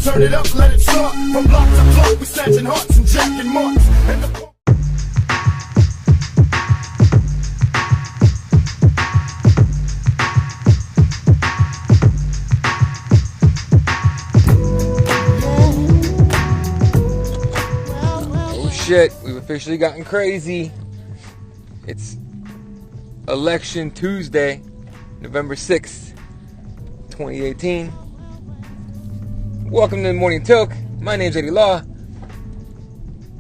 Turn it up, let it start. From block to block, we snatching hearts and jacking marks. And the shit, we've officially gotten crazy. It's Election Tuesday, November 6th, 2018. Welcome to the Morning Toke. My name's Eddie Law.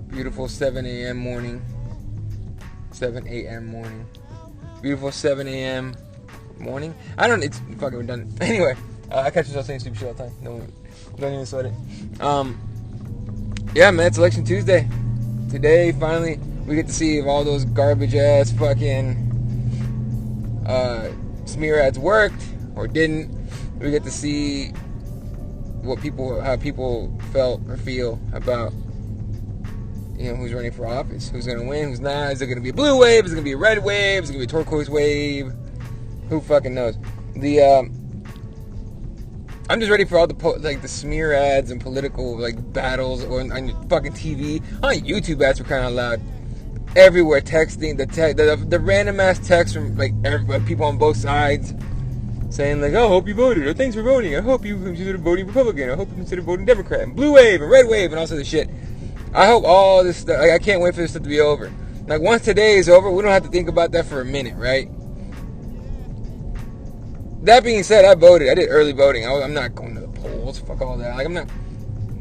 Beautiful 7 a.m. morning. 7 a.m. morning. Beautiful 7 a.m. morning. It's fucking redundant. Anyway, I catch myself saying stupid shit all the time. Don't even sweat it. Yeah, man, it's Election Tuesday. Today, finally, we get to see if all those garbage-ass fucking smear ads worked or didn't. We get to see how people felt or feel about, who's running for office, who's going to win, who's not. Is it going to be a blue wave? Is it going to be a red wave? Is it going to be a turquoise wave? Who fucking knows? I'm just ready for all the smear ads and political battles on fucking TV, on YouTube ads for crying out loud. Everywhere, texting the random ass text from people on both sides saying I hope you voted, or thanks for voting. I hope you consider voting Republican. I hope you consider voting Democrat. And blue wave and red wave and all sorts of shit. I hope all this stuff. I can't wait for this stuff to be over. Once today is over, we don't have to think about that for a minute, right? That being said, I voted. I did early voting. I'm not going to the polls. Fuck all that. I'm not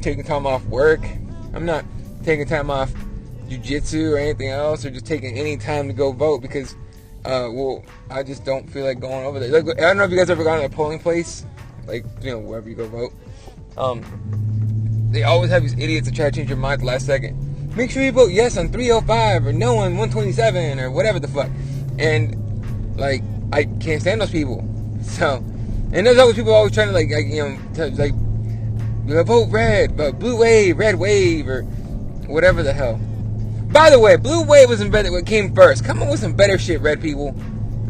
taking time off work. I'm not taking time off jiu-jitsu or anything else, or just taking any time to go vote because, I just don't feel like going over there. I don't know if you guys ever gone to a polling place, wherever you go vote. They always have these idiots that try to change your mind at the last second. Make sure you vote yes on 305 or no on 127 or whatever the fuck. And I can't stand those people. So, and there's always people always trying to vote red, but blue wave, red wave, or whatever the hell. By the way, blue wave was invented. What came first? Come up with some better shit, red people.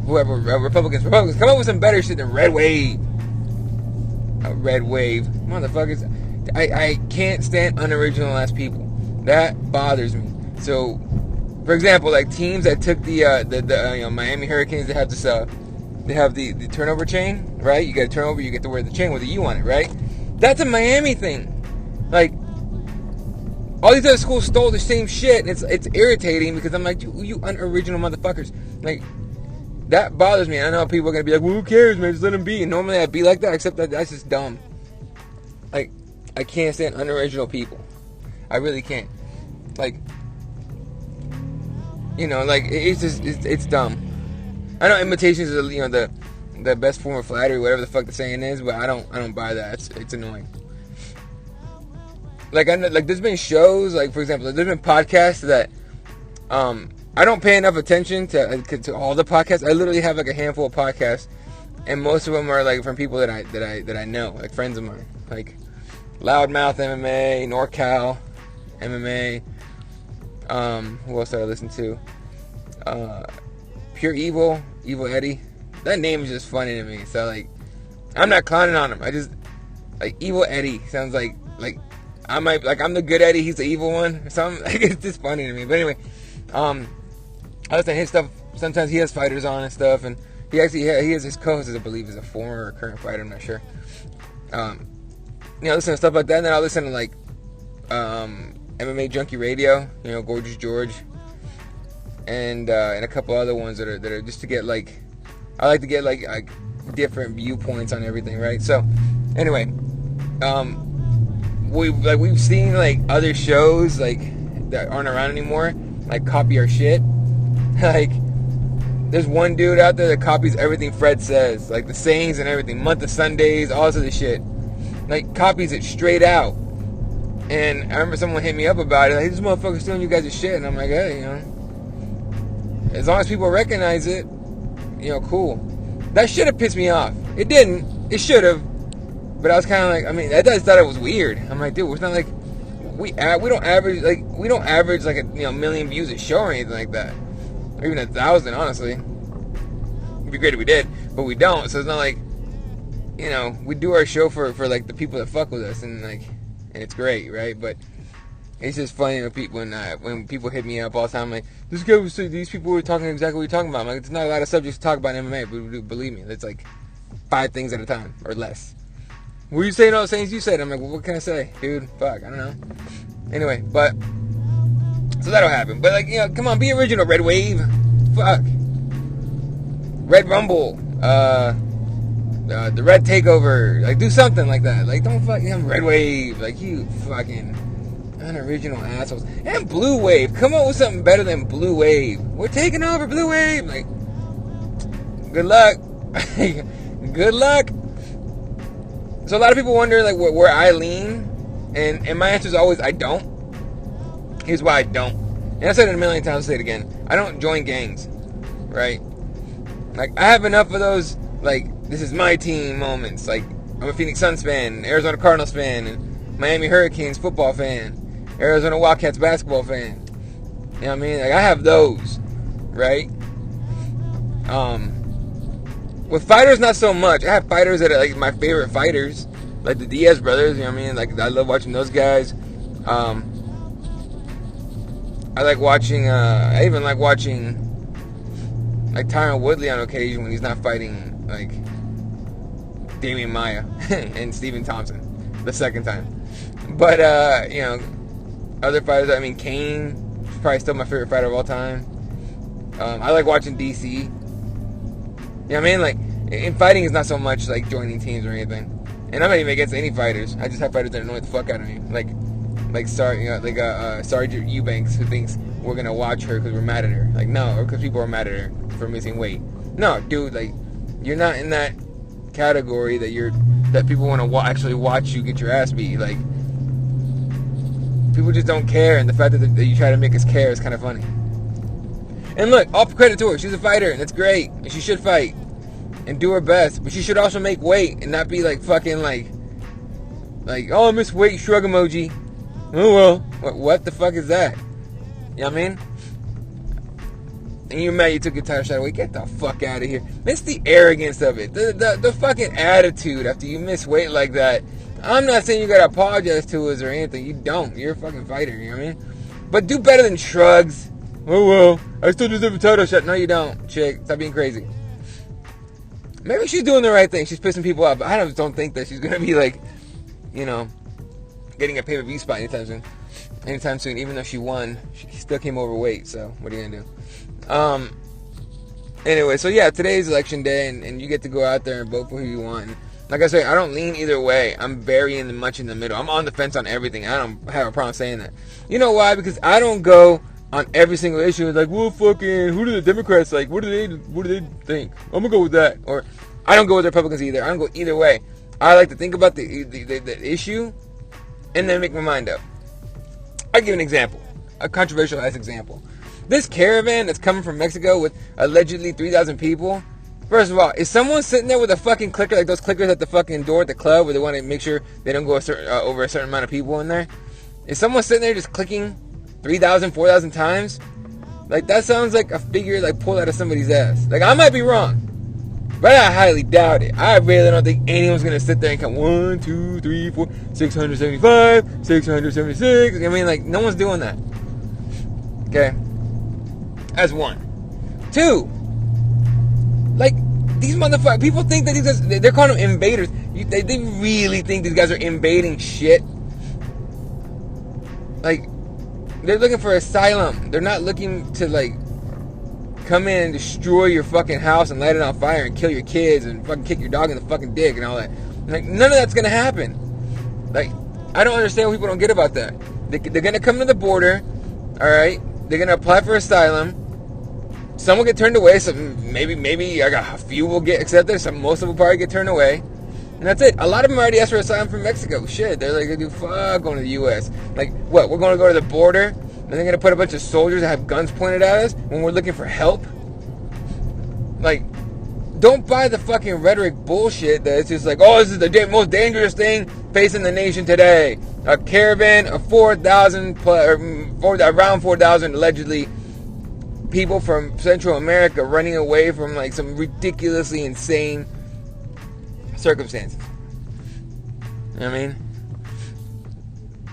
Whoever, Republicans, come up with some better shit than red wave. Red wave, motherfuckers. I can't stand unoriginal ass people. That bothers me. So, for example, teams that took the Miami Hurricanes, they have this they have the turnover chain, right? You get a turnover, you get to wear the chain with a U on it, right? That's a Miami thing. All these other schools stole the same shit, and it's irritating because I'm you unoriginal motherfuckers. That bothers me. I know people are gonna be like, well, who cares, man? Just let them be. And normally I'd be like that, except that's just dumb. I can't stand unoriginal people. I really can't. It's dumb. I know imitations is the best form of flattery, whatever the fuck the saying is, but I don't buy that. It's annoying. I know, there's been shows, for example, there's been podcasts that I don't pay enough attention to all the podcasts. I literally have a handful of podcasts, and most of them are from people that I know, friends of mine, Loudmouth MMA, NorCal MMA. Who else did I listen to? Pure Evil Eddie. That name is just funny to me. So I'm not clowning on him. I just Evil Eddie sounds like I'm the good Eddie, he's the evil one or something. It's just funny to me. But anyway, I listen to his stuff. Sometimes he has fighters on and stuff, and he has his co-host, I believe, is a former or current fighter. I'm not sure. Listen to stuff like that, and then I'll listen to MMA Junkie Radio. Gorgeous George. And a couple other ones that are just to get I like to get different viewpoints on everything, right? So anyway, we've seen other shows that aren't around anymore copy our shit. There's one dude out there that copies everything Fred says, the sayings and everything, month of Sundays, all sorts of shit, copies it straight out. And I remember someone hit me up about it, this motherfucker's stealing you guys' shit, and I'm like, hey, as long as people recognize it, cool. That should have pissed me off. It didn't. It should have. But I was kind of I just thought it was weird. I'm dude, it's not we don't average a million views a show or anything like that, or even 1,000. Honestly, it'd be great if we did, but we don't. So it's not we do our show for the people that fuck with us, and and it's great, right? But it's just funny when people hit me up all the time, like, these people were talking exactly what you're talking about. I'm like, it's not a lot of subjects to talk about in MMA, but believe me, it's like 5 things at a time or less. Were you saying all the things you said? I'm like, well, what can I say, dude? Fuck, I don't know. Anyway, but so that'll happen. But like, come on, be original, Red Wave. Fuck, Red Rumble, the Red Takeover. Like, do something like that. Like, don't fucking Red Wave. Like, you fucking unoriginal assholes. And Blue Wave. Come up with something better than Blue Wave. We're taking over, Blue Wave. Like, good luck. Good luck. So a lot of people wonder like where I lean, and my answer is always I don't. Here's why I don't. And I said it a million times. I'll say it again. I don't join gangs, right? Like, I have enough of those like this is my team moments. Like, I'm a Phoenix Suns fan, Arizona Cardinals fan, and Miami Hurricanes football fan, Arizona Wildcats basketball fan. You know what I mean? Like, I have those, right? With fighters, not so much. I have fighters that are like my favorite fighters, like the Diaz brothers. You know what I mean? Like, I love watching those guys. I like watching. I even like watching like Tyron Woodley on occasion when he's not fighting like Damian Maia and Stephen Thompson the second time. But other fighters. I mean, Kane is probably still my favorite fighter of all time. I like watching DC. You know what I mean? Like, in fighting is not so much like joining teams or anything. And I'm not even against any fighters. I just have fighters that annoy the fuck out of me. Like Sergeant Eubanks, who thinks we're gonna watch her because we're mad at her. Like, no, or because people are mad at her for missing weight. No, dude, like, you're not in that category that people want to actually watch you get your ass beat. Like, people just don't care, and the fact that you try to make us care is kind of funny. And look, all credit to her. She's a fighter, and that's great. And she should fight and do her best. But she should also make weight and not be like fucking like oh, I missed weight, shrug emoji. Oh well, what the fuck is that? You know what I mean? And you're mad you took your title shot away. Get the fuck out of here. It's the arrogance of it. The fucking attitude after you miss weight like that. I'm not saying you gotta apologize to us or anything. You don't. You're a fucking fighter, you know what I mean? But do better than shrugs. Oh well, I still deserve a title shot. No, you don't, chick. Stop being crazy. Maybe she's doing the right thing. She's pissing people off. But I just don't think that she's gonna be like, getting a pay-per-view spot anytime soon. Even though she won, she still came overweight. So what are you gonna do? Anyway, so yeah, today's election day, and you get to go out there and vote for who you want. And like I say, I don't lean either way. I'm very much in the middle. I'm on the fence on everything. I don't have a problem saying that. You know why? Because I don't go on every single issue. It's like, well, fucking, who do the Democrats like? What do they think? I'm gonna go with that. Or I don't go with the Republicans either. I don't go either way. I like to think about the issue and then make my mind up. I'll give an example, a controversial ass example. This caravan that's coming from Mexico with allegedly 3,000 people. First of all, is someone sitting there with a fucking clicker, like those clickers at the fucking door at the club where they want to make sure they don't go over a certain amount of people in there? Is someone sitting there just clicking 3,000, 4,000 times? Like, that sounds like a figure like pulled out of somebody's ass. Like, I might be wrong, but I highly doubt it. I really don't think anyone's gonna sit there and count 1, 2, 3, 4, 675, 676. I mean, like, no one's doing that. Okay, that's one. Two, like, these motherfuckers, people think that these guys, they're calling them invaders. They really think these guys are invading shit. Like, they're looking for asylum. They're not looking to, like, come in and destroy your fucking house and light it on fire and kill your kids and fucking kick your dog in the fucking dick and all that. Like, none of that's gonna happen. Like, I don't understand what people don't get about that. They're gonna come to the border, alright? They're gonna apply for asylum. Some will get turned away, so maybe I got a few will get accepted, most of them will probably get turned away. And that's it. A lot of them already asked for asylum from Mexico. Shit, they're like, dude, fuck going to the U.S. Like, what, we're going to go to the border, and they're going to put a bunch of soldiers that have guns pointed at us when we're looking for help? Like, don't buy the fucking rhetoric bullshit that it's just like, oh, this is the most dangerous thing facing the nation today. A caravan of 4,000, around 4,000 allegedly people from Central America running away from like some ridiculously insane circumstances. You know what I mean?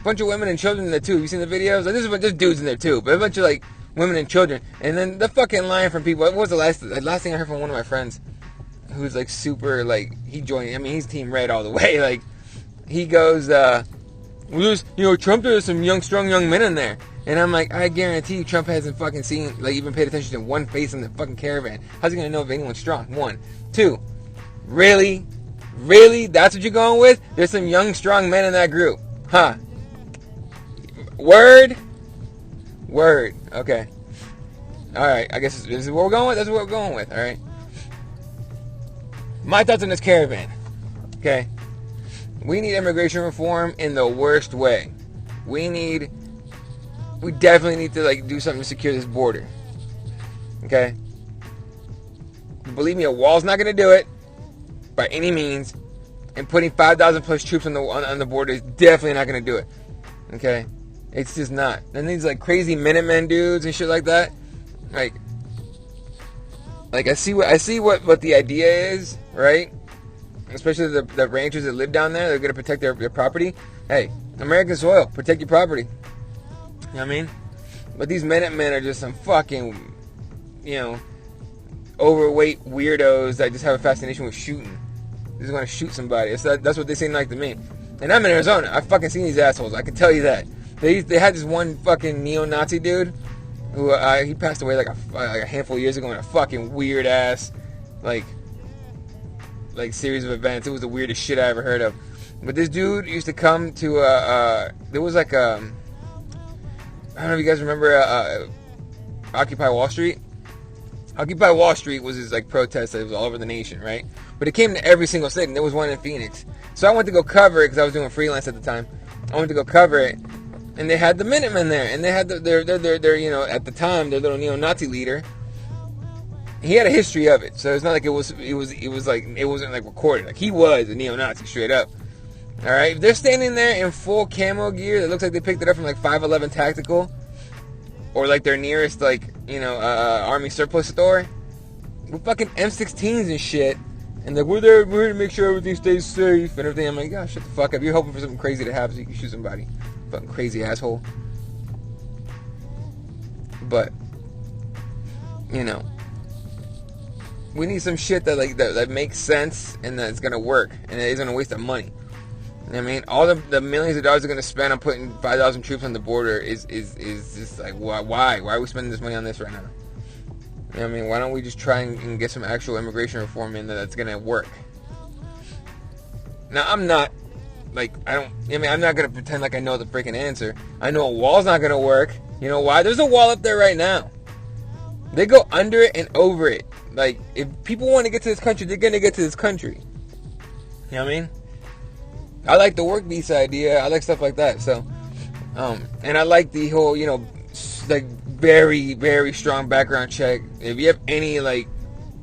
bunch of women and children in there too. You seen the videos? Like, there's dudes in there too, but a bunch of like women and children. And then the fucking line from people. What was the last thing I heard from one of my friends, who's like super like he joined. I mean, he's Team Red all the way. Like he goes, well, there's, Trump, there's some strong young men in there. And I'm like, I guarantee you, Trump hasn't fucking seen, like, even paid attention to one face in the fucking caravan. How's he gonna know if anyone's strong? 1, 2. Really? That's what you're going with? There's some young, strong men in that group. Huh. Word. Okay. Alright, I guess this is what we're going with? That's what we're going with, alright? My thoughts on this caravan. Okay? We need immigration reform in the worst way. We definitely need to, like, do something to secure this border. Okay? Believe me, a wall's not going to do it. By any means. And putting 5,000 plus troops on the border is definitely not going to do it. Okay? It's just not. And these, like, crazy Minutemen dudes and shit like that. Like I see what the idea is, right? Especially the ranchers that live down there. They're going to protect their property. Hey, American soil. Protect your property. You know what I mean? But these Minutemen are just some fucking, overweight weirdos that just have a fascination with shooting. They just want to shoot somebody. That's what they seem like to me. And I'm in Arizona. I've fucking seen these assholes. I can tell you that. They had this one fucking neo-Nazi dude who he passed away like a handful of years ago in a fucking weird ass like series of events. It was the weirdest shit I ever heard of. But this dude used to come to there was like I don't know if you guys remember Occupy Wall Street. Occupy Wall Street was his like protest that was all over the nation, right? But it came to every single state, and there was one in Phoenix. So I went to go cover it because I was doing freelance at the time. I went to go cover it, and they had the Minutemen there, and they had their at the time their little neo-Nazi leader. He had a history of it, so it's not like it wasn't like recorded. Like he was a neo-Nazi straight up. All right, if they're standing there in full camo gear that looks like they picked it up from like 511 Tactical, or like their nearest army surplus store, with fucking M16s and shit, and like we're here to make sure everything stays safe and everything. I'm like, gosh, shut the fuck up. You're hoping for something crazy to happen so you can shoot somebody, fucking crazy asshole. But we need some shit that makes sense and that's gonna work and it isn't a waste of money. I mean, all the millions of dollars they're going to spend on putting 5,000 troops on the border is just like, why are we spending this money on this right now? You know what I mean? Why don't we just try and get some actual immigration reform in that's going to work? Now, I'm not I'm not going to pretend like I know the freaking answer. I know a wall's not going to work. You know why? There's a wall up there right now. They go under it and over it. Like, if people want to get to this country, they're going to get to this country. You know what I mean? I like the work visa idea. I like stuff like that. So, and I like the whole, like very, very strong background check. If you have any like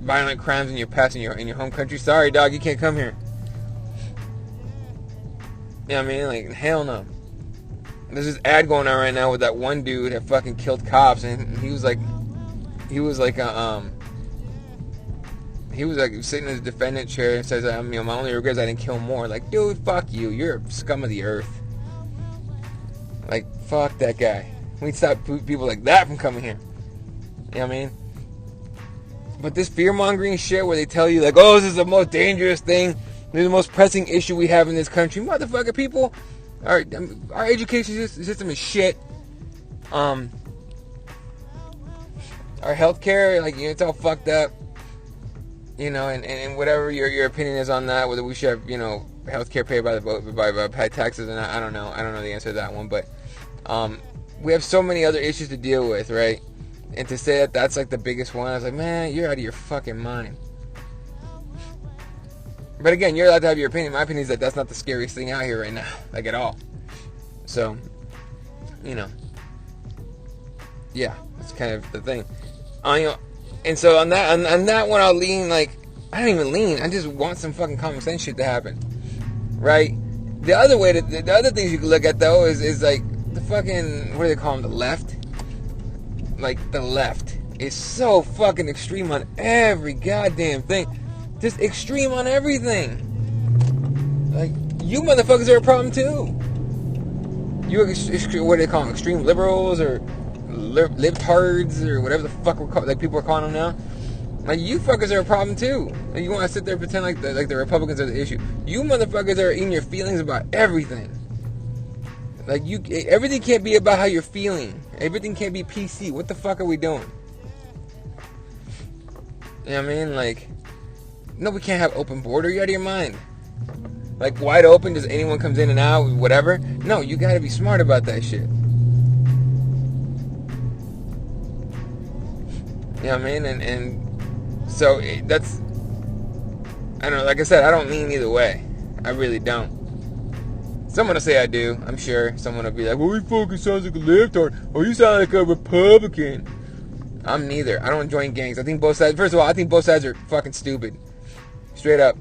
violent crimes in your past in your home country, sorry, dog, you can't come here. You know what I mean? Like, hell no. There's this ad going on right now with that one dude that fucking killed cops, and he was like sitting in his defendant chair and says, my only regret is I didn't kill more. Like, dude, fuck you. You're a scum of the earth. Like, fuck that guy. We need to stop people like that from coming here. You know what I mean? But this fear-mongering shit where they tell you, like, oh, this is the most dangerous thing. This is the most pressing issue we have in this country. Motherfucker, people, our education system is shit. Our healthcare, like, it's all fucked up. And whatever your opinion is on that, whether we should have, healthcare paid by taxes, and I don't know the answer to that one, but we have so many other issues to deal with, right? And to say that that's like the biggest one, I was like, man, you're out of your fucking mind. But again, you're allowed to have your opinion. My opinion is that that's not the scariest thing out here right now, like at all. So, yeah, that's kind of the thing. And so on that one, I'll lean like, I don't even lean. I just want some fucking common sense shit to happen, right? The other things you can look at though is like the fucking, what do they call them? The left. Like the left is so fucking extreme on every goddamn thing, just extreme on everything. Like, you motherfuckers are a problem too. You, what do they call them? Extreme liberals or libtards or whatever the fuck like people are calling them now. Like, you fuckers are a problem too. Like, you want to sit there and pretend like the Republicans are the issue. You motherfuckers are in your feelings about everything. Like, everything can't be about how you're feeling. Everything can't be PC. What the fuck are we doing? You know what I mean? Like, no, we can't have open border. You're out of your mind. Like, wide open, just anyone comes in and out, whatever. No, you gotta be smart about that shit. You know what I mean? And so that's, I don't know, like I said, I don't mean either way. I really don't. Someone will say I do, I'm sure. Someone will be like, well, he fucking sounds like a libtard. Or you sound like a Republican. I'm neither. I don't join gangs. I think both sides, first of all, I think both sides are fucking stupid. Straight up.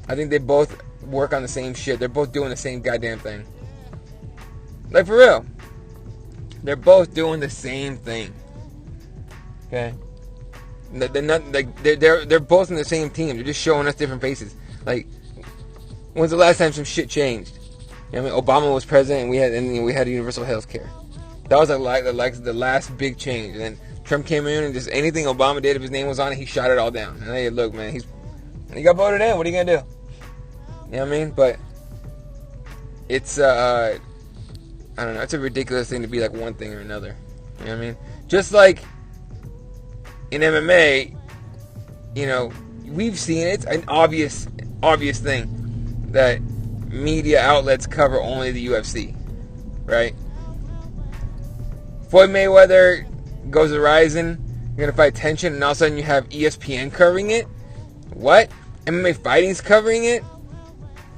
I think they both work on the same shit. They're both doing the same goddamn thing. Like, for real. They're both doing the same thing. Okay? They're not, like, they're both in the same team. They're just showing us different faces. Like, when's the last time some shit changed? You know what I mean? Obama was president and we had universal health care. That was the last big change. And then Trump came in and just anything Obama did, if his name was on it, he shot it all down. And hey, look, man, he got voted in. What are you gonna do? You know what I mean? But it's I don't know. It's a ridiculous thing to be like one thing or another. You know what I mean? Just like in MMA, you know, we've seen it's an obvious thing that media outlets cover only the UFC, right? Floyd Mayweather goes to Ryzen, you're gonna fight Tension, and all of a sudden you have ESPN covering it. What? MMA Fighting's covering it?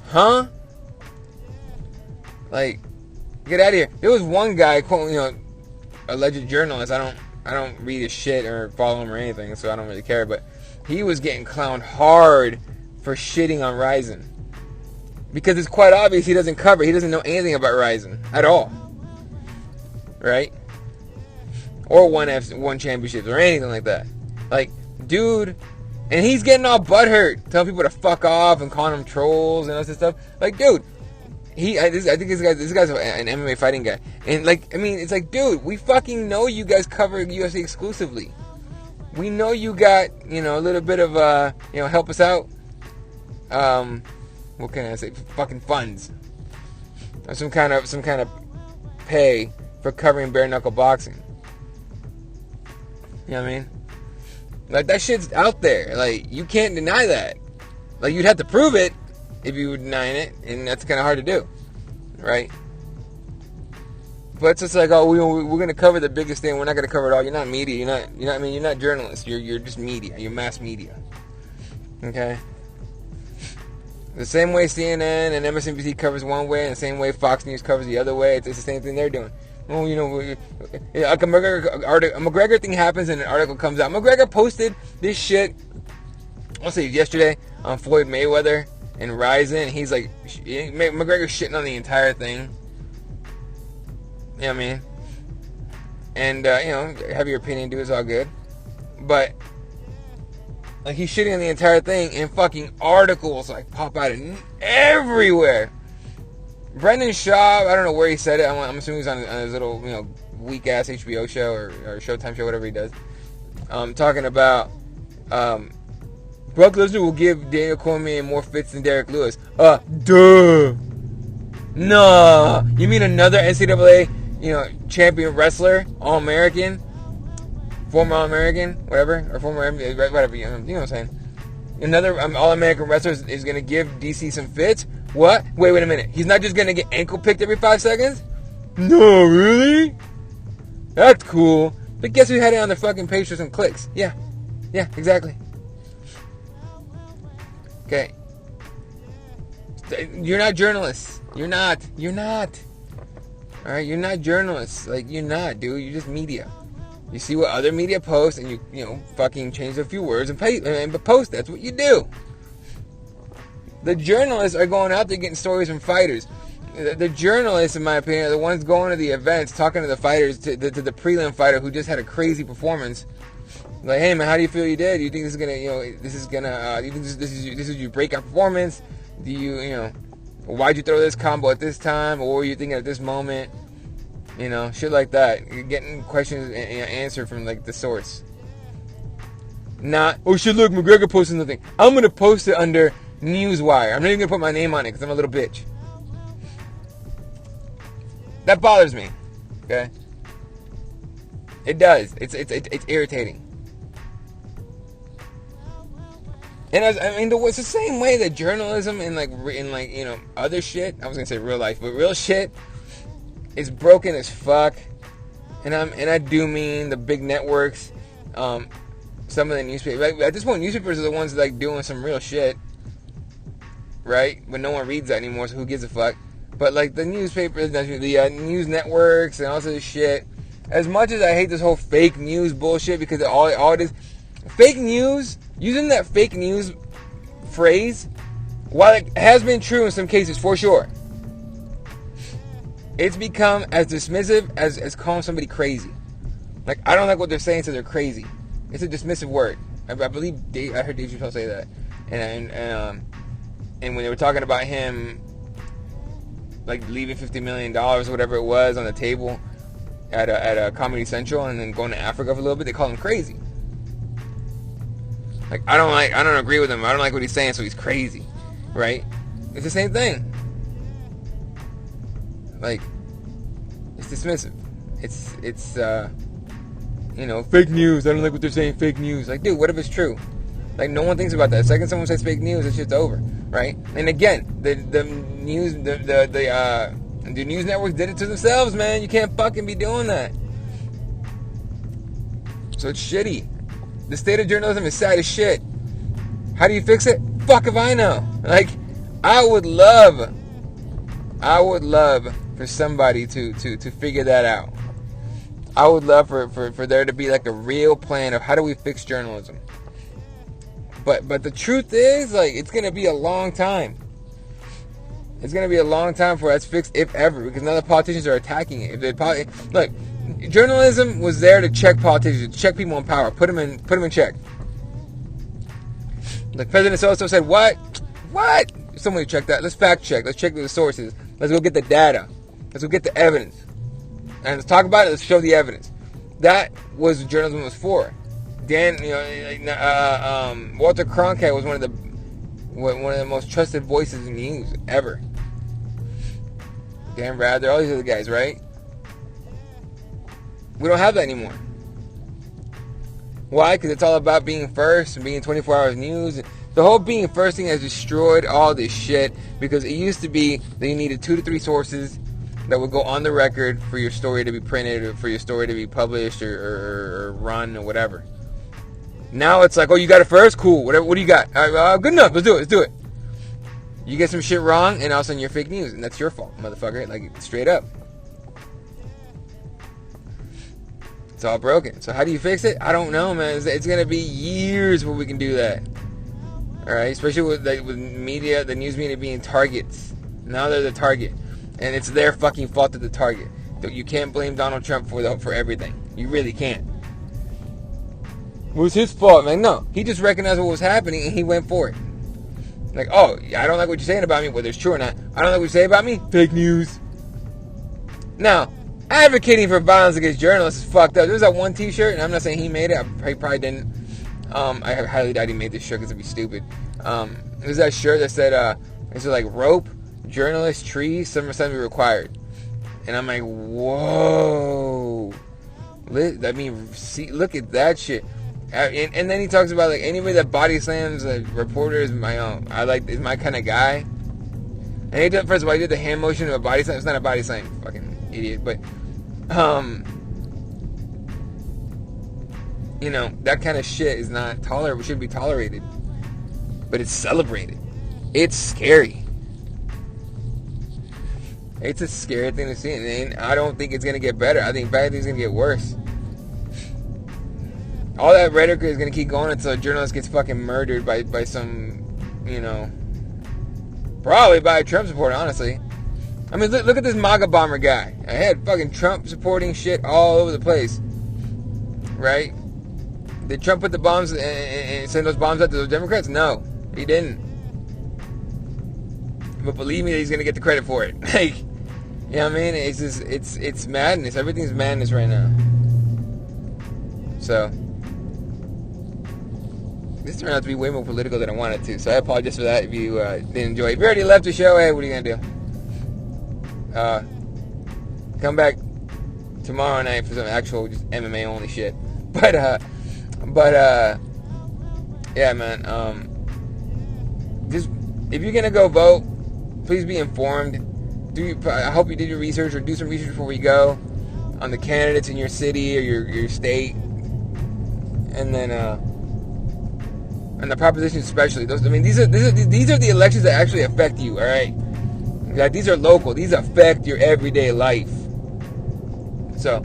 Huh? Like, get out of here. There was one guy, quote, you know, alleged journalist. I don't read his shit or follow him or anything, so I don't really care. But he was getting clowned hard for shitting on Ryzen because it's quite obvious he doesn't cover. He doesn't know anything about Ryzen at all, right? Or one championships or anything like that. Like, dude. And he's getting all butthurt, telling people to fuck off and calling them trolls and all this stuff. Like, dude, I think this guy's an MMA fighting guy. And, like, I mean, it's like, dude, we fucking know you guys cover UFC exclusively. We know you got, you know, a little bit of, you know, help us out. What can I say? Fucking funds. Or some kind of pay for covering bare knuckle boxing. You know what I mean? Like, that shit's out there. Like, you can't deny that. Like, you'd have to prove it if you were denying it, and that's kind of hard to do, right? But it's just like, oh, we're going to cover the biggest thing. We're not going to cover it all. You're not media. You're not journalists. You're just media. You're mass media. Okay? The same way CNN and MSNBC covers one way, and the same way Fox News covers the other way. It's the same thing they're doing. Oh, you know, a McGregor thing happens and an article comes out. McGregor posted this shit, I'll say yesterday, on Floyd Mayweather and Ryzen. And he's like, McGregor's shitting on the entire thing. You know what I mean? And, you know, have your opinion, do it's all good. But, like, he's shitting on the entire thing, and fucking articles, like, pop out everywhere. Brendan Schaub, I don't know where he said it. I'm assuming he's on his little, you know, weak-ass HBO show or Showtime show, whatever he does. Talking about Brock Lesnar will give Daniel Cormier more fits than Derek Lewis. Duh. Nah. You mean another NCAA, you know, champion wrestler, All-American, former All-American, whatever, or former, whatever, you know what I'm saying. Another All-American wrestler is going to give DC some fits? What? Wait a minute. He's not just going to get ankle picked every 5 seconds? No, really? That's cool. But guess who had it on their fucking page for some clicks? Yeah, exactly. Okay. You're not journalists. You're not. Alright, you're not journalists. Like, you're not, dude. You're just media. You see what other media post and you know, fucking change a few words and post. That's what you do. The journalists are going out there getting stories from fighters. The journalists, in my opinion, are the ones going to the events, talking to the fighters, to the prelim fighter who just had a crazy performance. Like, hey man, how do you feel you did? Do you think this is gonna, you know, do you think this is your breakout performance? Do you, you know, Why'd you throw this combo at this time? Or what were you thinking at this moment? You know, shit like that. You're getting questions answered from like the source. Not, oh shit, look, McGregor posted nothing. I'm gonna post it under Newswire. I'm not even gonna put my name on it because I'm a little bitch. That bothers me. Okay? It does. It's irritating. And it's the same way that journalism and like you know, other shit. I was gonna say real life, but real shit is broken as fuck. And I do mean the big networks. Some of the newspapers, like, at this point, newspapers are the ones like doing some real shit, right? But no one reads that anymore, so who gives a fuck? But like the newspapers, the news networks, and all this shit. As much as I hate this whole fake news bullshit, because all it is, fake news. Using that fake news phrase, while it has been true in some cases for sure, it's become as dismissive as calling somebody crazy. Like, I don't like what they're saying, so they're crazy. It's a dismissive word. I believe I heard Dave Chappelle say that, and when they were talking about him, like leaving $50 million or whatever it was on the table at a Comedy Central, and then going to Africa for a little bit, they call him crazy. Like, I don't agree with him. I don't like what he's saying, so he's crazy, right? It's the same thing. Like, it's dismissive. It's you know, fake news. I don't like what they're saying, fake news. Like, dude, what if it's true? Like, no one thinks about that. The second someone says fake news, that shit's over, right? And again, the news networks did it to themselves, man. You can't fucking be doing that. So it's shitty. The state of journalism is sad as shit. How do you fix it? Fuck if I know. Like, I would love for somebody to figure that out. I would love for there to be like a real plan of how do we fix journalism. But the truth is, like, it's gonna be a long time. It's gonna be a long time before that's fixed, if ever, because now the politicians are attacking it. Look, journalism was there to check politicians, to check people in power, put them in check. Like President so-and-so said, what? Somebody check that. Let's fact check. Let's check the sources. Let's go get the data. Let's go get the evidence. And let's talk about it. Let's show the evidence. That was what journalism was for. Walter Cronkite was one of the most trusted voices in news ever. Dan Rather, all these other guys, right? We don't have that anymore. Why? Because it's all about being first and being 24 hours news. The whole being first thing has destroyed all this shit, because it used to be that you needed 2 to 3 sources that would go on the record for your story to be printed, or for your story to be published or run or whatever. Now it's like, oh, you got it first? Cool. Whatever. What do you got? All right, good enough. Let's do it. You get some shit wrong, and all of a sudden you're fake news, and that's your fault, motherfucker. Like, straight up. It's all broken. So how do you fix it? I don't know, man. It's going to be years before we can do that. All right? Especially with media, the news media being targets. Now they're the target. And it's their fucking fault that the target. You can't blame Donald Trump for everything. You really can't. It was his fault, man. No. He just recognized what was happening, and he went for it. Like, oh, I don't like what you're saying about me, whether it's true or not. I don't like what you say about me. Fake news. Now, advocating for violence against journalists is fucked up. There was that one t-shirt, and I'm not saying he made it. He probably didn't. I highly doubt he made this shirt because it'd be stupid. It was that shirt that said, it said like, rope, journalists, trees, some assembly required. And I'm like, whoa. I mean, see, look at that shit. And then he talks about, like, anybody that body slams a reporter is my own. Is my kind of guy. And he did, first of all, he did the hand motion of a body slam. It's not a body slam, fucking idiot. But, you know, that kind of shit is not tolerable. Shouldn't be tolerated. But it's celebrated. It's scary. It's a scary thing to see. And I don't think it's going to get better. I think bad things are going to get worse. All that rhetoric is going to keep going until a journalist gets fucking murdered by some, you know, probably by a Trump supporter, honestly. I mean, look at this MAGA bomber guy. I had fucking Trump supporting shit all over the place. Right? Did Trump put the bombs and send those bombs out to the Democrats? No, he didn't. but believe me, he's gonna get the credit for it. Like, you know what I mean? It's just, it's madness. Everything's madness right now. So this turned out to be way more political than I wanted to. So I apologize for that if you didn't enjoy it. If you already left the show, hey, what are you gonna do? Come back tomorrow night for some actual just MMA only shit. But yeah, man. Just if you're gonna go vote, please be informed. I hope you did your research, or do some research before you go on the candidates in your city or your state, and then and the propositions especially. Those, I mean, these are the elections that actually affect you. All right, like, these are local. These affect your everyday life. So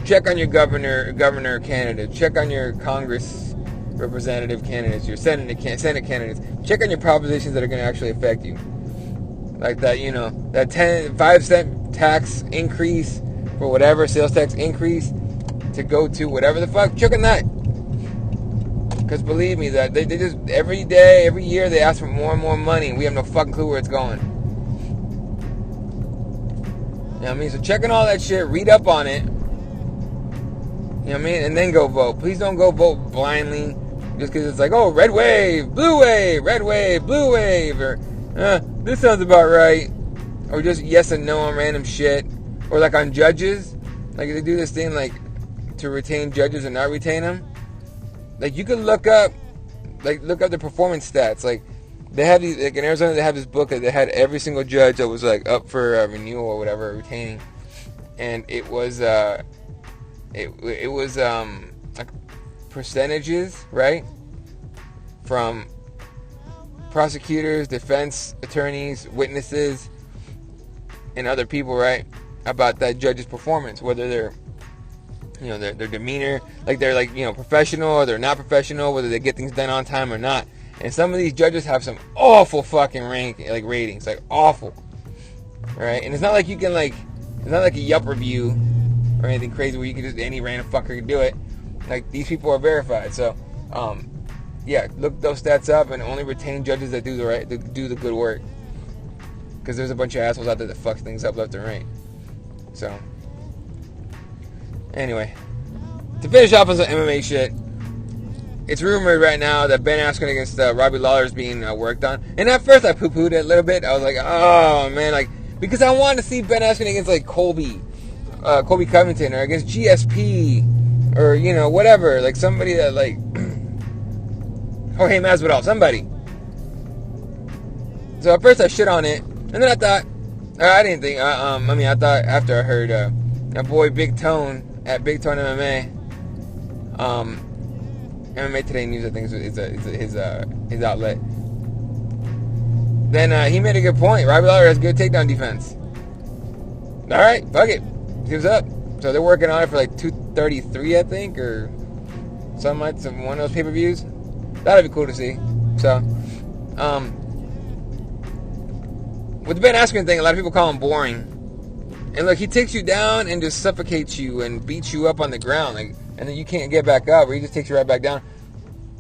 check on your governor candidates. Check on your Congress representative candidates, your Senate candidates. Check on your propositions that are going to actually affect you. Like that, you know, that 5-cent tax increase for whatever, sales tax increase to go to whatever the fuck. Check on that. Because believe me, that they just, every day, every year, they ask for more and more money, and we have no fucking clue where it's going. You know what I mean? So check on all that shit, read up on it. You know what I mean? And then go vote. Please don't go vote blindly just because it's like, oh, red wave, blue wave, red wave, blue wave, or this sounds about right. Or just yes and no on random shit. Or like on judges. Like they do this thing like to retain judges and not retain them. Like you can look up the performance stats. Like they have these, like in Arizona they have this book that they had every single judge that was like up for renewal or whatever, retaining. And it was like percentages, right? From prosecutors, defense attorneys, witnesses, and other people, right? About that judge's performance, whether they're, you know, their demeanor, like they're like, you know, professional or they're not professional, whether they get things done on time or not. And some of these judges have some awful fucking ratings, like awful, right? And it's not like you can like, it's not like a Yelp review or anything crazy where you can just, any random fucker can do it. Like these people are verified, so yeah, look those stats up and only retain judges that do the good work. Because there's a bunch of assholes out there that fucks things up left and right. So anyway, to finish off on some MMA shit, it's rumored right now that Ben Askren against Robbie Lawler is being worked on. And at first I poo-pooed it a little bit. I was like, oh man, like, because I wanted to see Ben Askren against like Colby Covington, or against GSP, or you know, whatever, like somebody that like Jorge Masvidal, somebody. So at first I shit on it, and then I thought, I didn't think, I thought after I heard that boy Big Tone at Big Tone MMA, MMA Today News, I think is his outlet. Then he made a good point. Robbie Lawler has good takedown defense. All right, fuck it, see what's up. So they're working on it for like 233, I think, or something like one of those pay-per-views. That'd be cool to see. So, with the Ben Askren thing, a lot of people call him boring. And look, he takes you down and just suffocates you and beats you up on the ground, like, and then you can't get back up, or he just takes you right back down.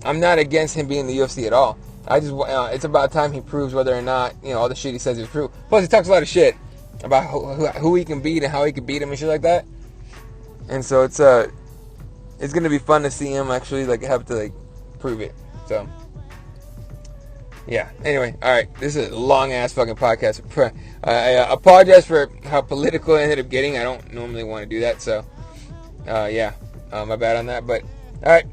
I'm not against him being in the UFC at all. I just, it's about time he proves whether or not, you know, all the shit he says is true. Plus, he talks a lot of shit about who he can beat and how he can beat him and shit like that. And so it's gonna be fun to see him actually like have to like prove it. So yeah. Anyway, all right. This is a long ass fucking podcast. I apologize for how political I ended up getting. I don't normally want to do that. So yeah, my bad on that. But all right.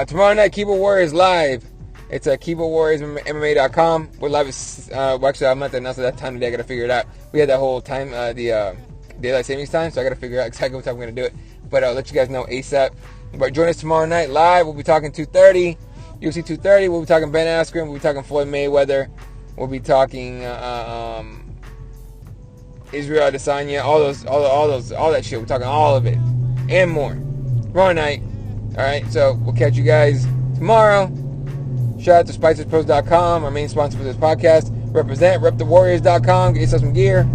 Tomorrow night, Keyboard Warriors live. It's at keyboardwarriorsmma.com. We're live. Actually, I'm not to announce at that time today. I got to figure it out. We had that whole time, the daylight savings time, so I got to figure out exactly what time we're gonna do it. But I'll let you guys know ASAP. But join us tomorrow night live. We'll be talking 2:30. UFC 230. We'll be talking Ben Askren. We'll be talking Floyd Mayweather. We'll be talking Israel Adesanya. All that shit. We're talking all of it and more tomorrow night. All right. So we'll catch you guys tomorrow. Shout out to SpicersPros.com, our main sponsor for this podcast. Repthewarriors.com. Get yourself some gear.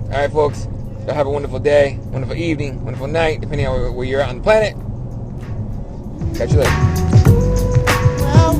All right, folks. Y'all have a wonderful day, wonderful evening, wonderful night, depending on where you're at on the planet. Catch you later. Well.